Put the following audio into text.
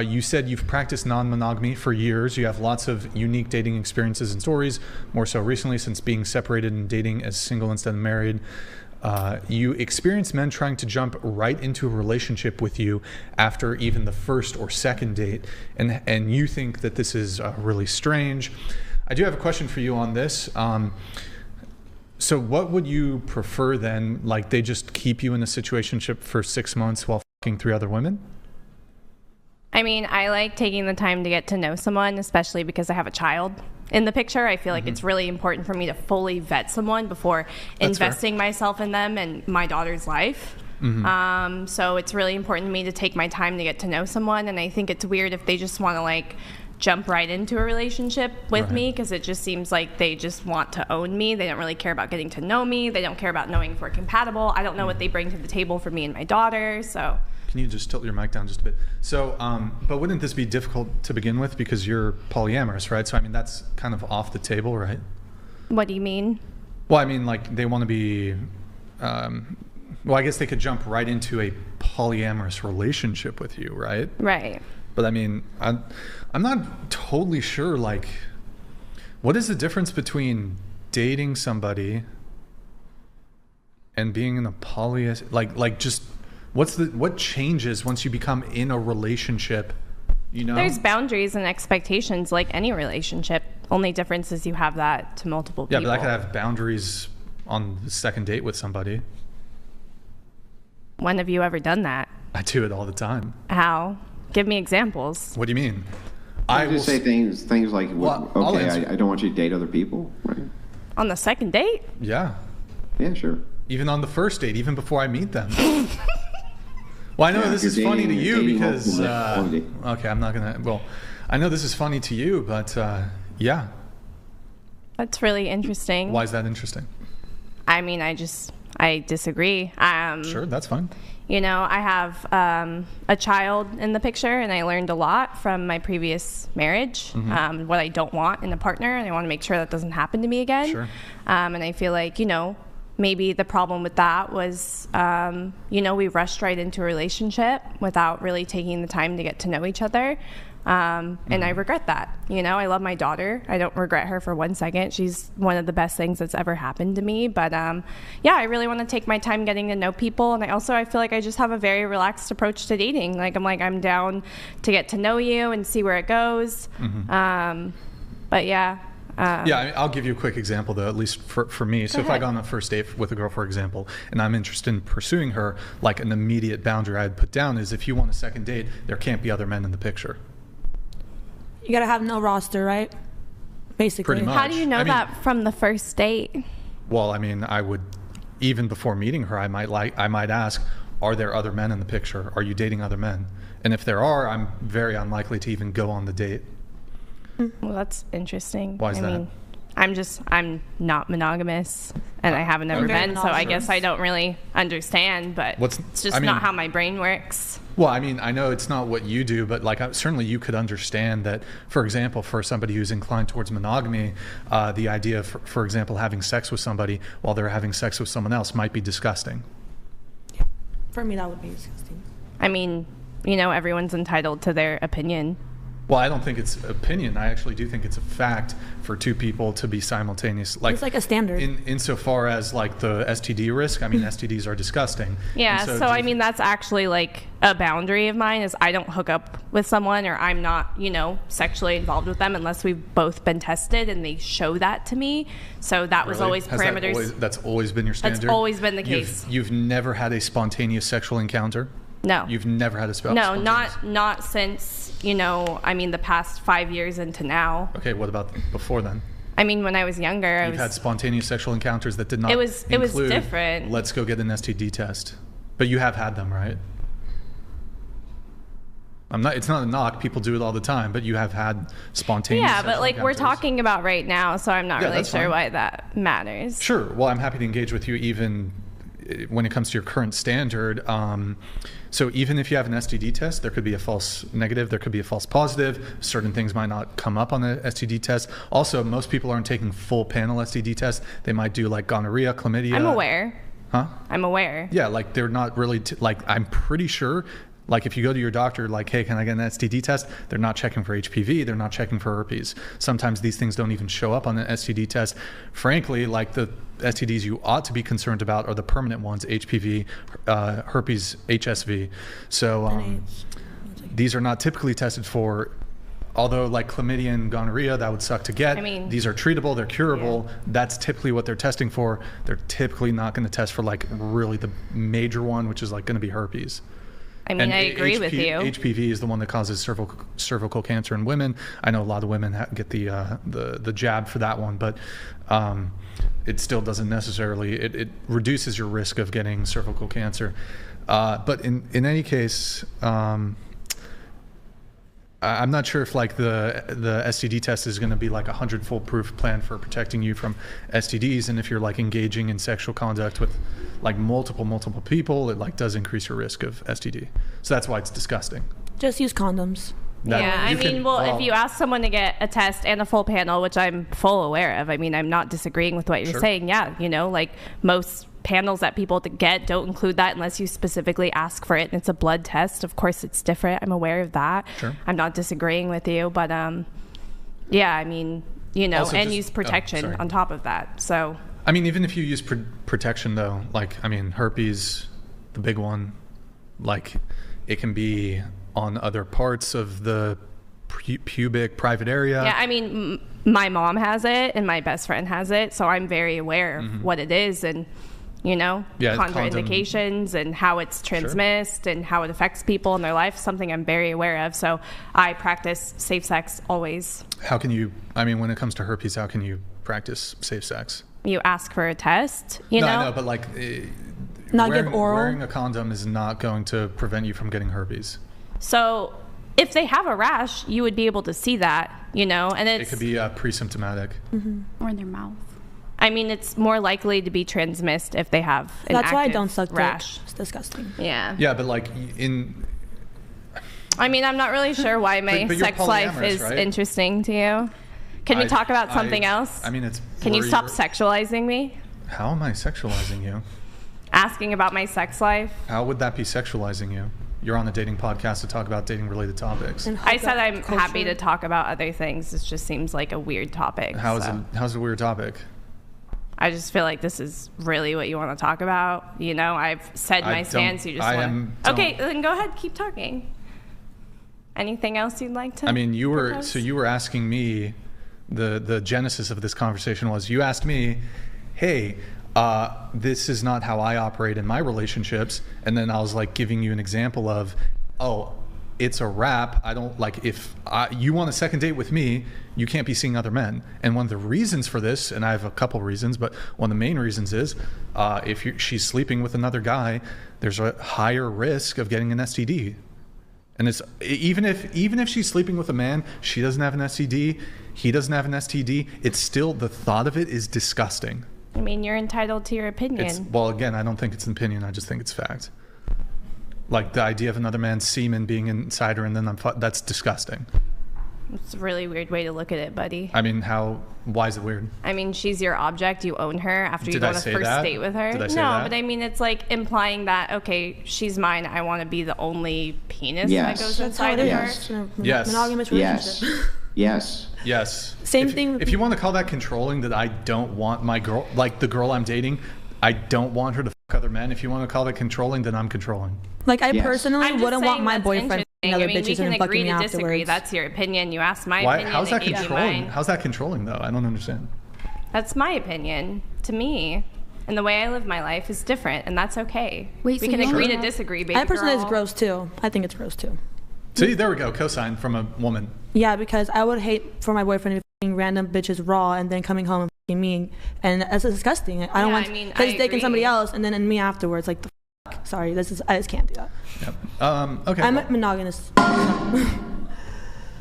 You said you've practiced non-monogamy for years. You have lots of unique dating experiences and stories, more so recently since being separated and dating as single instead of married. You experience men trying to jump right into a relationship with you after even the first or second date, and you think that this is really strange. I do have a question for you on this. So what would you prefer then? Like, they just keep you in a situationship for 6 months while fucking 3 other women? I mean, I like taking the time to get to know someone, especially because I have a child in the picture. I feel like it's really important for me to fully vet someone before investing myself in them and my daughter's life. So it's really important to me to take my time to get to know someone, and I think it's weird if they just want to like jump right into a relationship with me, because it just seems like they just want to own me. They don't really care about getting to know me. They don't care about knowing if we're compatible. I don't know what they bring to the table for me and my daughter. So can you just tilt your mic down just a bit? So, but wouldn't this be difficult to begin with because you're polyamorous, right? So, I mean, that's kind of off the table, right? What do you mean? Well, I mean, like, they want to be, well, I guess they could jump right into a polyamorous relationship with you, right? Right. But I mean, I'm not totally sure, like, what is the difference between dating somebody and being in a like just what changes once you become in a relationship, you know? There's boundaries and expectations like any relationship. Only difference is you have that to multiple people. Yeah, but I could have boundaries on the second date with somebody. When have you ever done that? I do it all the time. How? Give me examples. What do you mean? I just say things like, Well, okay, I don't want you to date other people, right? On the second date? Yeah. Yeah, sure. Even on the first date, even before I meet them. Well, I know this is funny to you because, okay, I'm not going to, well, I know this is funny to you, but yeah. That's really interesting. Why is that interesting? I mean, I disagree. Sure, that's fine. You know, I have a child in the picture, and I learned a lot from my previous marriage, what I don't want in a partner, and I want to make sure that doesn't happen to me again. Sure. And I feel like, you know, maybe the problem with that was, you know, we rushed right into a relationship without really taking the time to get to know each other. And I regret that. You know, I love my daughter. I don't regret her for 1 second. She's one of the best things that's ever happened to me. But yeah, I really want to take my time getting to know people. And I feel like I just have a very relaxed approach to dating. Like, I'm down to get to know you and see where it goes. But yeah. Yeah, I mean, I'll give you a quick example, though, at least for me. So if I go on a first date with a girl, for example, and I'm interested in pursuing her, like an immediate boundary I'd put down is if you want a second date, there can't be other men in the picture. You gotta have no roster, right? Basically. Pretty much. How do you know that from the first date? Well, I mean, I would, even before meeting her, I might ask, are there other men in the picture? Are you dating other men? And if there are, I'm very unlikely to even go on the date. Well, that's interesting. Why is that? I'm not monogamous, and I haven't ever been, so I guess I don't really understand, but it's just not how my brain works. Well, I mean, I know it's not what you do, but like certainly you could understand that, for example, for somebody who's inclined towards monogamy, the idea of, for example, having sex with somebody while they're having sex with someone else might be disgusting. Yeah, for me that would be disgusting. I mean, you know, everyone's entitled to their opinion. Well, I don't think it's opinion. I actually do think it's a fact for two people to be simultaneous. Like, it's like a standard. Insofar as like the STD risk, I mean, STDs are disgusting. Yeah, so I mean, that's actually like a boundary of mine is I don't hook up with someone or I'm not, you know, sexually involved with them unless we've both been tested and they show that to me. So that was always parameters. That's always been your standard? That's always been the case. You've never had a spontaneous sexual encounter? No. You've never had a No, not since, you know, I mean, the past 5 years into now. Okay, what about before then? I mean, when I was younger, You've had spontaneous sexual encounters that did not it was different. Let's go get an STD test. But you have had them, right? It's not a knock. People do it all the time, but you have had spontaneous sexual but like encounters. We're talking about right now, so I'm not really sure why that matters. Sure. Well, I'm happy to engage with you even when it comes to your current standard. So even if you have an STD test, there could be a false negative, there could be a false positive. Certain things might not come up on the STD test. Also, most people aren't taking full panel STD tests. They might do like gonorrhea, chlamydia. I'm aware. Huh? I'm aware. Yeah, like they're not really, I'm pretty sure Like if you go to your doctor, like, hey, can I get an STD test? They're not checking for HPV. They're not checking for herpes. Sometimes these things don't even show up on an STD test. Frankly, like the STDs you ought to be concerned about are the permanent ones, HPV, herpes, HSV. So these are not typically tested for. Although like chlamydia and gonorrhea, that would suck to get. I mean, these are treatable, they're curable. Yeah. That's typically what they're testing for. They're typically not going to test for like really the major one, which is like going to be herpes. I mean, I agree with you. HPV is the one that causes cervical cancer in women. I know a lot of women get the jab for that one, but it still doesn't necessarily, it reduces your risk of getting cervical cancer. But in any case, I'm not sure if like the STD test is going to be like 100 foolproof plan for protecting you from STDs, and if you're like engaging in sexual conduct with like multiple people, it like does increase your risk of STD. So that's why it's disgusting. Just use condoms. If you ask someone to get a test and a full panel, which I'm full aware of, I mean, I'm not disagreeing with what you're saying. Yeah, you know, like most panels that people get don't include that unless you specifically ask for it and it's a blood test. Of course it's different. I'm aware of that. Sure. I'm not disagreeing with you, but yeah, I mean, you know, also and use protection on top of that. So I mean, even if you use protection though, like I mean, herpes, the big one, like it can be on other parts of the pubic private area. Yeah, I mean, my mom has it and my best friend has it, so I'm very aware of what it is and, you know, contraindications and how it's transmitted and how it affects people in their life, something I'm very aware of. So I practice safe sex always. How can you, I mean, when it comes to herpes, how can you practice safe sex? You ask for a test, you know? I know, but like not give oral. Wearing a condom is not going to prevent you from getting herpes. So if they have a rash, you would be able to see that, you know, and it could be pre-symptomatic. Or in their mouth. I mean, it's more likely to be transmitted if they have an That's why I active don't suck rash. Dick. It's disgusting. Yeah. Yeah, but like I mean, I'm not really sure why my sex life is interesting to you. Can we talk about something else? I mean, it's. Can you stop sexualizing me? How am I sexualizing you? Asking about my sex life. How would that be sexualizing you? You're on a dating podcast to talk about dating-related topics. I said I'm happy to talk about other things. This just seems like a weird topic. How's it a weird topic? I just feel like this is really what you want to talk about. You know, I've said my stance. You just want. Okay, then go ahead, keep talking. Anything else you'd like to? I mean, you were propose? asking me. The genesis of this conversation was you asked me, hey, this is not how I operate in my relationships, and then I was like giving you an example of, oh, it's a wrap. I don't like if you want a second date with me, you can't be seeing other men. And one of the reasons for this, and I have a couple reasons, but one of the main reasons is if she's sleeping with another guy, there's a higher risk of getting an STD. And it's even if she's sleeping with a man, she doesn't have an STD, he doesn't have an STD. It's still, the thought of it is disgusting. I mean, you're entitled to your opinion. Well, again, I don't think it's an opinion. I just think it's fact. Like the idea of another man's semen being inside her and then that's disgusting. It's a really weird way to look at it, buddy. I mean, why is it weird? I mean, she's your object. You own her after you go on a first date with her. Did I say that? But I mean, it's like implying that, okay, she's mine. I want to be the only penis that goes inside of her. Yes. Monogamous relationship. Yes. Same thing. If you want to call that controlling, that I don't want my girl, like the girl I'm dating, I don't want her to fuck other men. If you want to call that controlling, then I'm controlling. Like I personally wouldn't want my boyfriend fucking other bitches and fucking me afterwards. Disagree. That's your opinion. You asked my opinion. How's that controlling? How's that controlling though? I don't understand. That's my opinion. To me, and the way I live my life is different, and that's okay. Wait, we can agree to disagree, baby I personally girl. think it's gross too. I think it's gross too. See, there we go. Cosign from a woman. Yeah, because I would hate for my boyfriend to be fucking random bitches raw and then coming home and fucking me, and that's disgusting. I don't want his dick and somebody else, and then in me afterwards. Like the fuck. Sorry, I just can't do that. Yep. Okay. I'm monogamous.